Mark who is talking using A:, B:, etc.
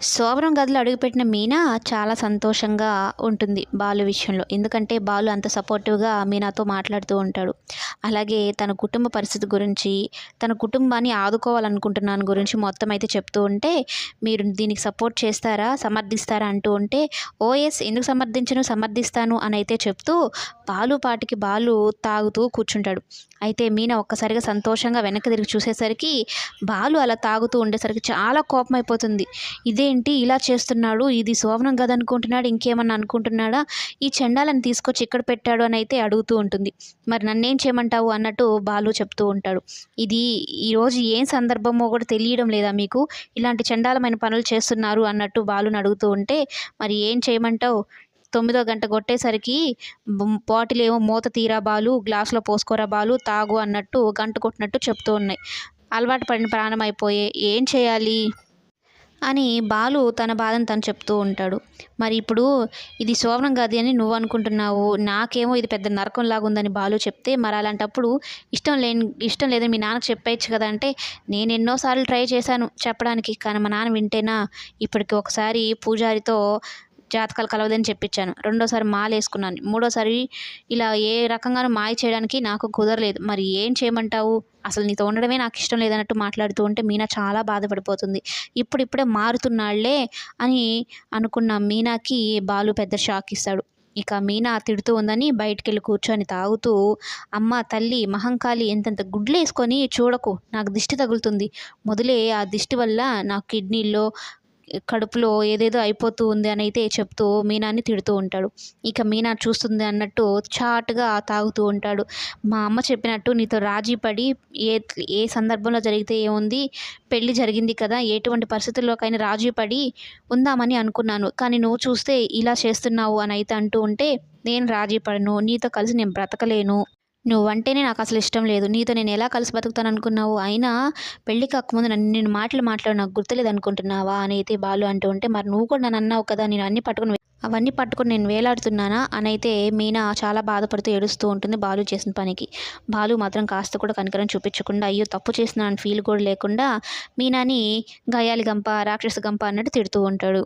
A: శోభనం గదిలో అడుగుపెట్టిన మీనా చాలా సంతోషంగా ఉంటుంది బాలు విషయంలో. ఎందుకంటే బాలు అంత సపోర్టివ్‌గా మీనాతో మాట్లాడుతూ ఉంటాడు. అలాగే తన కుటుంబ పరిస్థితి గురించి, తన కుటుంబాన్ని ఆదుకోవాలనుకుంటున్నాను గురించి మొత్తం అయితే చెప్తూ ఉంటే, "మీరు దీనికి సపోర్ట్ చేస్తారా? సమర్థిస్తారా?" అంటూ ఉంటే, "ఓహ్! యెస్. ఎందుకు సమర్థించను? సమర్థిస్తాను" అనైతే చెప్తూ బాలు పాటికి బాలు తాగుతూ కూర్చుంటాడు. అయితే మీనా ఒక్కసారిగా సంతోషంగా వెనక్కి తిరిగి చూసేసరికి బాలు అలా తాగుతూ ఉండేసరికి చాలా కోపమైపోతుంది. ఇదేంటి ఇలా చేస్తున్నాడు? ఇది శోభనం గదనుకుంటున్నాడా? ఇంకేమన్నా అనుకుంటున్నాడా? ఈ చండాలని తీసుకొచ్చి ఇక్కడ పెట్టాడు అనైతే అడుగుతూ ఉంటుంది. మరి నన్నేం చేయమంటావు అన్నట్టు బాలు చెప్తూ ఉంటాడు. ఇది ఈరోజు ఏం సందర్భమో కూడా తెలియడం లేదా మీకు? ఇలాంటి చండాలమైన పనులు చేస్తున్నారు అన్నట్టు బాలుని అడుగుతూ ఉంటే, మరి ఏం చేయమంటావు? 9వ గంట కొట్టేసరికి బాటిలేమో మూత తీరా బాలు, గ్లాస్‌లో పోసుకోరా బాలు, తాగు అన్నట్టు గంట కొట్టినట్టు చెప్తూ ఉన్నాయి. అలవాటు పడిన ప్రాణం అయిపోయే ఏం చేయాలి? అని బాలు తన బాధను తను చెప్తూ ఉంటాడు. మరి ఇప్పుడు ఇది శోభనం గది అని నువ్వు అనుకుంటున్నావు. నాకేమో ఇది పెద్ద నరకంలాగా ఉందని బాలు చెప్తే, మరి అలాంటప్పుడు ఇష్టం లేదని మీ నాన్నకి చెప్పేయచ్చు కదా! అంటే నేను ఎన్నో సార్లు ట్రై చేశాను చెప్పడానికి. కానీ మా నాన్న వింటేనా? ఇప్పటికి ఒకసారి పూజారితో జాతకాలు కలవదని చెప్పించాను. రెండోసారి మాలేసుకున్నాను. మూడోసారి ఇలా ఏ రకంగానూ మాయ చేయడానికి నాకు కుదరలేదు. మరి ఏం చేయమంటావు? అసలు నీతో ఉండడమే నాకిష్టం లేదన్నట్టు మాట్లాడుతూ ఉంటే మీనా చాలా బాధపడిపోతుంది. ఇప్పుడిప్పుడే మారుతున్నాడులే అని అనుకున్న మీనాకి బాలు పెద్ద షాక్ ఇస్తాడు. ఇక మీనా తిడుతూ ఉందని బయటికెళ్ళి కూర్చొని తాగుతూ, "అమ్మ తల్లి మహంకాళి ఎంతెంత గుడ్లేసుకొని చూడకు. నాకు దిష్టి తగులుతుంది. మొదలే ఆ దిష్టి వల్ల నా కిడ్నీల్లో కడుపులో ఏదేదో అయిపోతూ ఉంది" అనైతే చెప్తూ మీనాని తిడుతూ ఉంటాడు. ఇక మీనా చూస్తుంది అన్నట్టు చాటుగా తాగుతూ ఉంటాడు. "మా అమ్మ చెప్పినట్టు నీతో రాజీ పడి ఏ ఏ సందర్భంలో జరిగితే ఏముంది, పెళ్లి జరిగింది కదా! ఎటువంటి పరిస్థితుల్లోకైనా రాజీ పడి ఉందామని అనుకున్నాను. కానీ నువ్వు చూస్తే ఇలా చేస్తున్నావు" అనైతే అంటూ ఉంటే, "నేను రాజీ పడను. నీతో కలిసి నేను బ్రతకలేను. నువ్వంటేనే నాకసలు ఇష్టం లేదు. నీతో నేనెలా కలిసి బతుకుతాననుకున్నావు? అయినా పెళ్లి కాకముందు నన్నిన్ని మాటలు మాట్లాడావు నాకు గుర్తులేదనుకుంటున్నావా?" అనైతే బాలు అంటూ ఉంటే, "మరి నువ్వు కూడా నన్నన్నావు కదా! నేను అవన్నీ పట్టుకొని నేను వేలాడుతున్నానా?" అనైతే మీనా చాలా బాధపడుతూ ఏడుస్తూ ఉంటుంది బాలు చేసిన పనికి. బాలు మాత్రం కాస్త కూడా కనికరం చూపించకుండా, అయ్యో! తప్పు చేస్తున్నానని ఫీల్ కూడా లేకుండా మీనాని గయ్యాళి గంప, రాక్షస గంప అన్నట్టు తిడుతూ ఉంటాడు.